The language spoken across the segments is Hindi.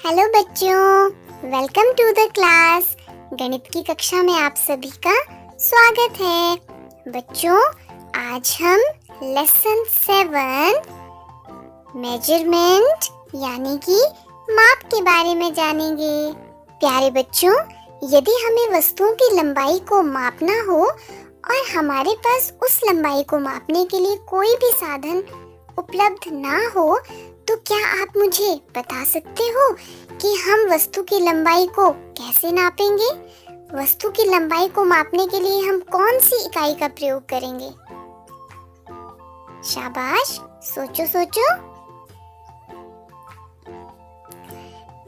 हेलो बच्चों, वेलकम टू द क्लास। गणित की कक्षा में आप सभी का स्वागत है। बच्चों, आज हम लेसन 7 मेजरमेंट यानी कि माप के बारे में जानेंगे। प्यारे बच्चों, यदि हमें वस्तुओं की लंबाई को मापना हो और हमारे पास उस लंबाई को मापने के लिए कोई भी साधन उपलब्ध ना हो, तो क्या आप मुझे बता सकते हो कि हम वस्तु की लंबाई को कैसे नापेंगे? वस्तु की लंबाई को मापने के लिए हम कौन सी इकाई का प्रयोग करेंगे? शाबाश, सोचो सोचो।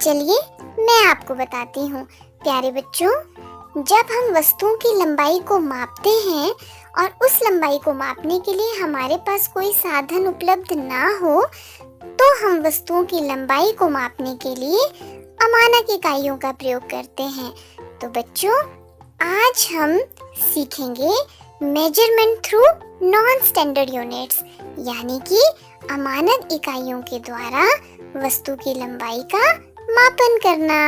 चलिए मैं आपको बताती हूँ। प्यारे बच्चों, जब हम वस्तुओं की लंबाई को मापते हैं और उस लंबाई को मापने के लिए हमारे पास कोई साधन उपलब्ध ना हो, तो हम वस्तुओं की लंबाई को मापने के लिए अमानक इकाइयों का प्रयोग करते हैं। तो बच्चों, आज हम सीखेंगे measurement through non standard units, यानी कि अमानक इकाइयों के द्वारा वस्तु की लंबाई का मापन करना।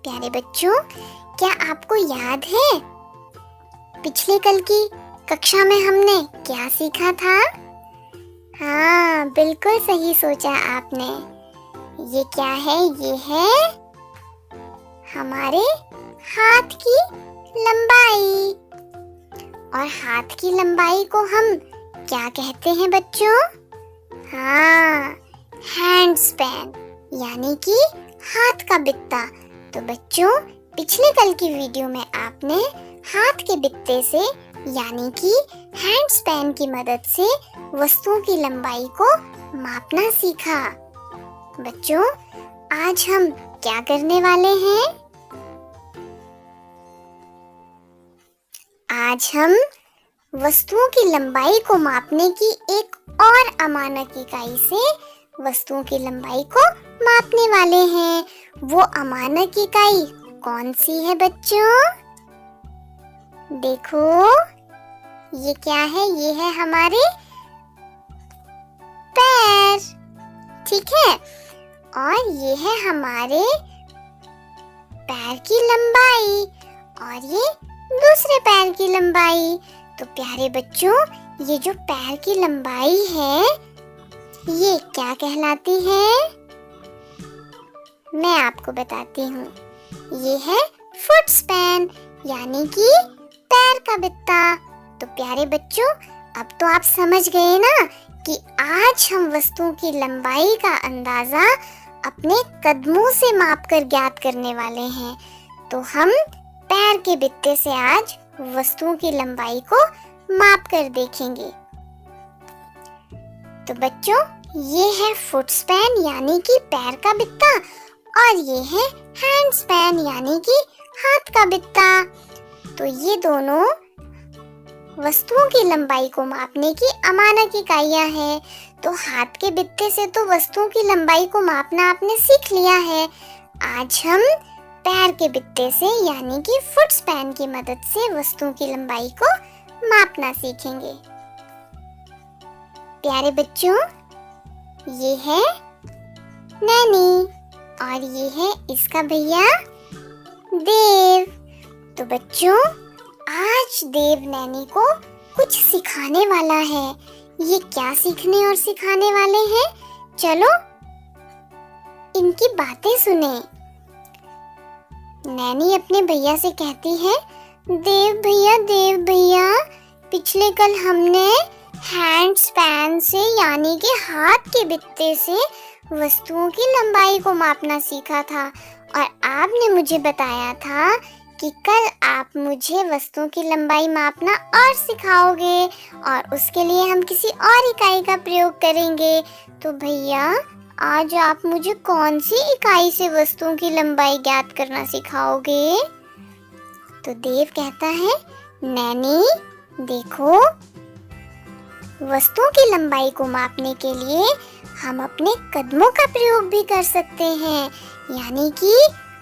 प्यारे बच्चों, क्या आपको याद है पिछले कल की कक्षा में हमने क्या सीखा था? हाँ, बिल्कुल सही सोचा आपने। ये क्या है? ये है हमारे हाथ की लंबाई। और हाथ की लंबाई को हम क्या कहते हैं बच्चों? हाँ, हैंड स्पैन, यानी कि हाथ का बित्ता। तो बच्चों, पिछले कल की वीडियो में आपने हाथ के बित्ते से यानी कि हैंड स्पैन की मदद से वस्तुओं की लंबाई को मापना सीखा। बच्चों, आज हम क्या करने वाले हैं? आज हम वस्तुओं की लंबाई को मापने की एक और अमानक इकाई से वस्तुओं की लंबाई को मापने वाले हैं। वो अमानक इकाई कौन सी है बच्चों? देखो, ये क्या है? ये है हमारे पैर, ठीक है? और ये है हमारे पैर की लंबाई और ये दूसरे पैर की लंबाई। तो प्यारे बच्चों, ये जो पैर की लंबाई है, ये क्या कहलाती है? मैं आपको बताती हूँ। ये है फुट स्पैन, यानी कि पैर का बित्ता। तो प्यारे बच्चों, अब तो आप समझ गए ना कि आज हम वस्तुओं की लंबाई का अंदाजा अपने कदमों से मापकर ज्ञात करने वाले हैं। तो हम पैर के बित्ते से आज वस्तुओं की लंबाई को माप कर देखेंगे। तो बच्चों, ये है फुट स्पैन यानी कि पैर का बित्ता और ये है हैंड स्पैन यानी कि हाथ का बित्ता। तो ये दोनों वस्तुओं की लंबाई को मापने की अमानक इकाइयां हैं। तो हाथ के बित्ते से तो वस्तुओं की लंबाई को मापना आपने सीख लिया है। आज हम पैर के बित्ते से यानी कि फुट स्पैन की मदद से वस्तुओं की लंबाई को मापना सीखेंगे। प्यारे बच्चों, ये है नैनी और ये है इसका भैया देव। तो बच्चों, आज देव नैनी को कुछ सिखाने वाला है। ये क्या सीखने और सिखाने वाले हैं? चलो इनकी बातें सुने। नैनी अपने भैया से कहती है, देव भैया, पिछले कल हमने हैंड स्पैन से यानी कि हाथ के बित्ते से वस्तुओं की लंबाई को मापना सीखा था और आपने मुझे बताया था कि कल आप मुझे वस्तुओं की लंबाई मापना और सिखाओगे और उसके लिए हम किसी और इकाई का प्रयोग करेंगे। तो भैया, आज आप मुझे कौन सी इकाई से वस्तुओं की लंबाई ज्ञात करना सिखाओगे? तो देव कहता है, नैनी देखो, वस्तुओं की लंबाई को मापने के लिए हम अपने कदमों का प्रयोग भी कर सकते हैं, यानी कि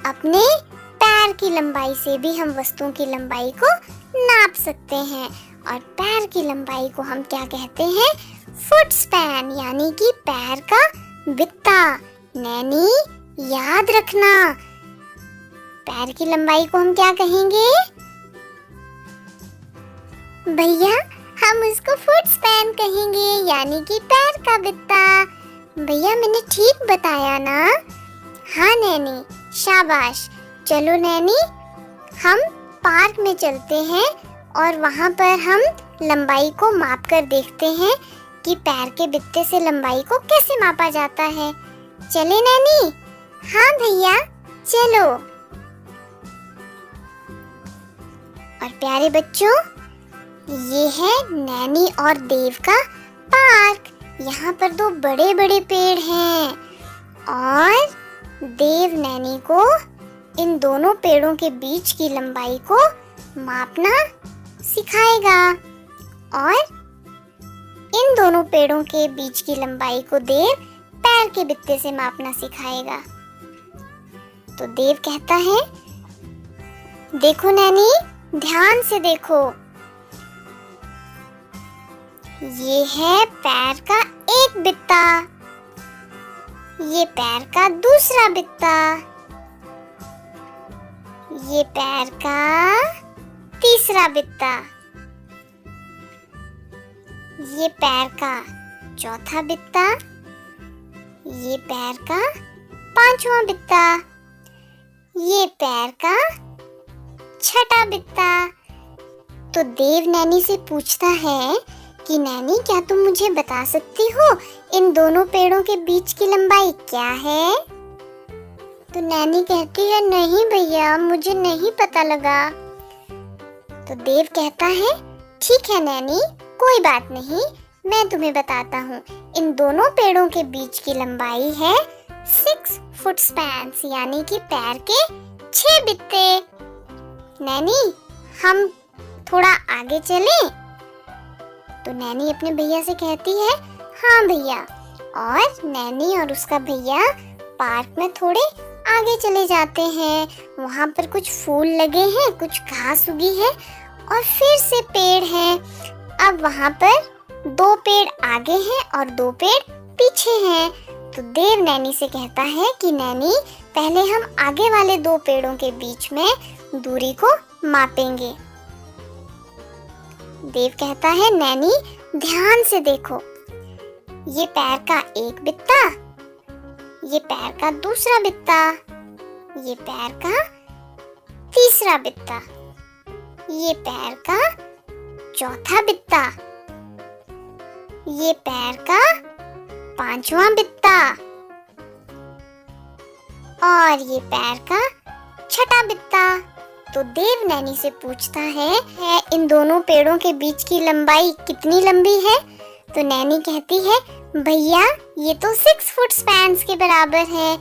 अपने पैर की लंबाई से भी हम वस्तुओं की लंबाई को नाप सकते हैं। और पैर की लंबाई को हम क्या कहते हैं? फुट स्पैन, यानी कि पैर का बित्ता। नैनी, याद रखना, पैर की लंबाई को हम क्या कहेंगे भैया? हम उसको फुट स्पैन कहेंगे, यानी कि पैर का बित्ता। भैया मैंने ठीक बताया ना? हाँ नैनी, शाबाश। चलो नैनी, हम पार्क में चलते हैं और वहाँ पर हम लंबाई को माप कर देखते हैं कि पैर के बित्ते से लंबाई को कैसे मापा जाता है। चले नैनी? हाँ भैया चलो। और प्यारे बच्चों, ये है नैनी और देव का पार्क। यहाँ पर दो बड़े बड़े पेड़ हैं और देव नैनी को इन दोनों पेड़ों के बीच की लंबाई को मापना सिखाएगा और इन दोनों पेड़ों के बीच की लंबाई को देव पैर के बित्ते से मापना सिखाएगा। तो देव कहता है, देखो नैनी, ध्यान से देखो, ये है पैर का एक बित्ता, ये पैर का दूसरा बित्ता, ये पैर का तीसरा बित्ता, ये पैर का चौथा बित्ता, ये पैर का पांचवा बित्ता, ये पैर का छठा बित्ता। तो देव नैनी से पूछता है कि नैनी, क्या तुम मुझे बता सकती हो इन दोनों पेड़ों के बीच की लंबाई क्या है? तो नैनी कहती है, नहीं भैया, मुझे नहीं पता लगा। तो देव कहता है, ठीक है नैनी, कोई बात नहीं, मैं तुम्हें बताता हूँ। इन दोनों पेड़ों के बीच की लंबाई है 6 फुट स्पैन्स, यानी कि पैर के 6 बित्ते। नैनी, हम थोड़ा आगे चलें? तो नैनी अपने भैया से कहती है, हाँ भैया। और नैनी और उसका भैया पार्क में थोड़े आगे चले जाते हैं। वहाँ पर कुछ फूल लगे हैं, कुछ घास उगी है और फिर से पेड़ हैं। अब वहाँ पर 2 पेड़ आगे हैं और 2 पेड़ पीछे हैं। तो देव नैनी से कहता है कि नैनी, पहले हम आगे वाले 2 पेड़ों के बीच में दूरी को मापेंगे। देव कहता है, नैनी ध्यान से देखो, ये पैर का एक बित्ता, ये पैर का दूसरा बित्ता, ये पैर का तीसरा बित्ता, ये पैर का चौथा बित्ता, ये पैर का पांचवा बित्ता और ये पैर का छठा बित्ता। तो देव नैनी से पूछता है इन दोनों पेड़ों के बीच की लंबाई कितनी लंबी है? तो नैनी कहती है, भैया ये तो 6 फुट स्पैन्स के बराबर है,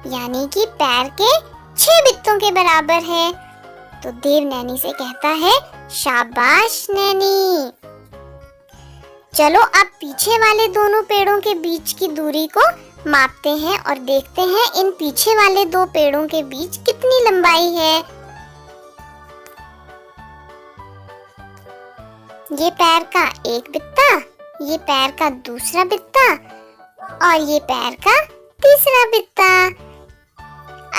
यानी कि पैर के 6 बित्तों के बराबर है। तो देव नैनी से कहता है, शाबाश नैनी। चलो अब पीछे वाले दोनों पेड़ों के बीच की दूरी को मापते हैं और देखते हैं इन पीछे वाले 2 पेड़ों के बीच कितनी लंबाई है। ये पैर का एक बित्ता, ये पैर का दूसरा बित्ता और ये पैर का तीसरा बित्ता।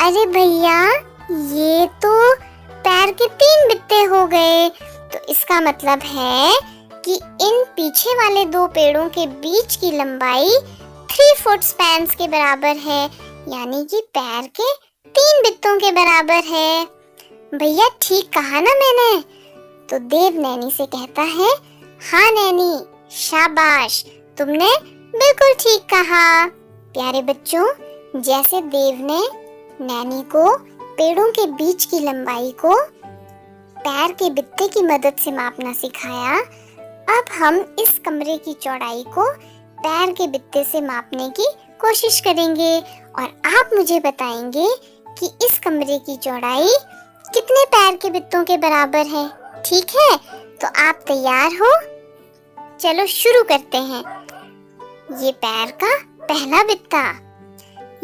अरे भैया, ये तो पैर के 3 बित्ते हो गए। तो इसका मतलब है कि इन पीछे वाले 2 पेड़ों के बीच की लंबाई 3 फुट स्पैन्स के बराबर है, यानी कि पैर के 3 बित्तों के बराबर है। भैया ठीक कहा ना मैंने? तो देव नैनी से कहता है, हाँ नैनी, शाबाश, तुमने बिल्कुल ठीक कहा। प्यारे बच्चों, जैसे देव ने नैनी को पेड़ों के बीच की लंबाई को पैर के बित्ते की मदद से मापना सिखाया, अब हम इस कमरे की चौड़ाई को पैर के बित्ते से मापने की कोशिश करेंगे और आप मुझे बताएंगे कि इस कमरे की चौड़ाई कितने पैर के बित्तों के बराबर है। ठीक है, तो आप तैयार हो? चलो शुरू करते हैं। ये पैर का पहला बित्ता,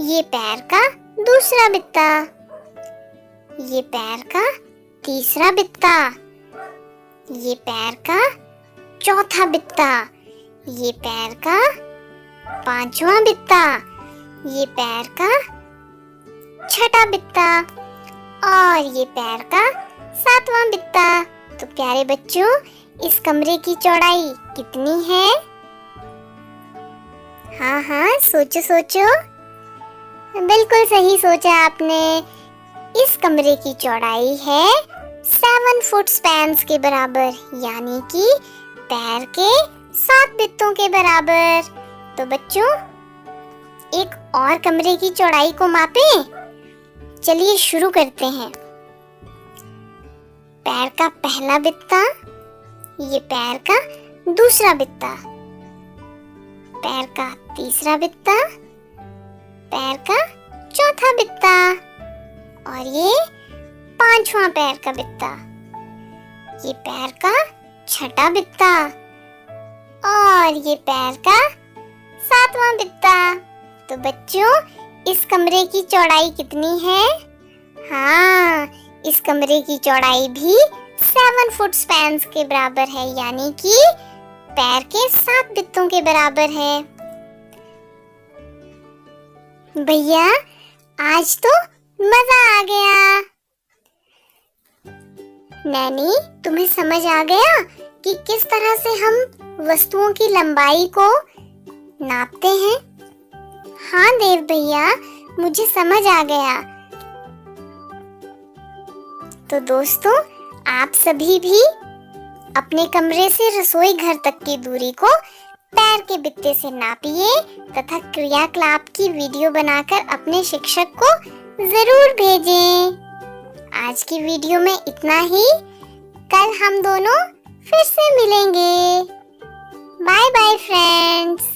ये पैर का दूसरा बित्ता, ये पैर का तीसरा बित्ता, ये पैर का चौथा बित्ता, ये पैर का पांचवा बित्ता, ये पैर का छठा बित्ता और ये पैर का 7वां बित्ता। तो प्यारे बच्चों, इस कमरे की चौड़ाई कितनी है? हाँ हाँ, सोचो सोचो। बिल्कुल सही सोचा आपने। इस कमरे की चौड़ाई है 7 फुट स्पैन्स के बराबर, यानी कि पैर के 7 बित्तों के बराबर। तो बच्चों, एक और कमरे की चौड़ाई को मापें। चलिए शुरू करते हैं। पैर का पहला बित्ता, ये पैर का दूसरा बित्ता, पैर का तीसरा बित्ता, पैर का चौथा बित्ता और ये 5वां पैर का बित्ता, ये पैर का छठा बित्ता और ये पैर का 7वां बित्ता। तो बच्चों, इस कमरे की चौड़ाई कितनी है? हाँ, इस कमरे की चौड़ाई भी 7 फुट स्पैन्स के बराबर है, यानी कि पैर के 7 बित्तों के बराबर है। भैया, आज तो मजा आ गया। नैनी, तुम्हें समझ आ गया कि किस तरह से हम वस्तुओं की लंबाई को नापते हैं? हाँ देव भैया, मुझे समझ आ गया। तो दोस्तों, आप सभी भी अपने कमरे से रसोई घर तक की दूरी को पैर के बित्ते से नापिए तथा क्रियाकलाप की वीडियो बनाकर अपने शिक्षक को जरूर भेजें। आज की वीडियो में इतना ही। कल हम दोनों फिर से मिलेंगे। Bye bye friends.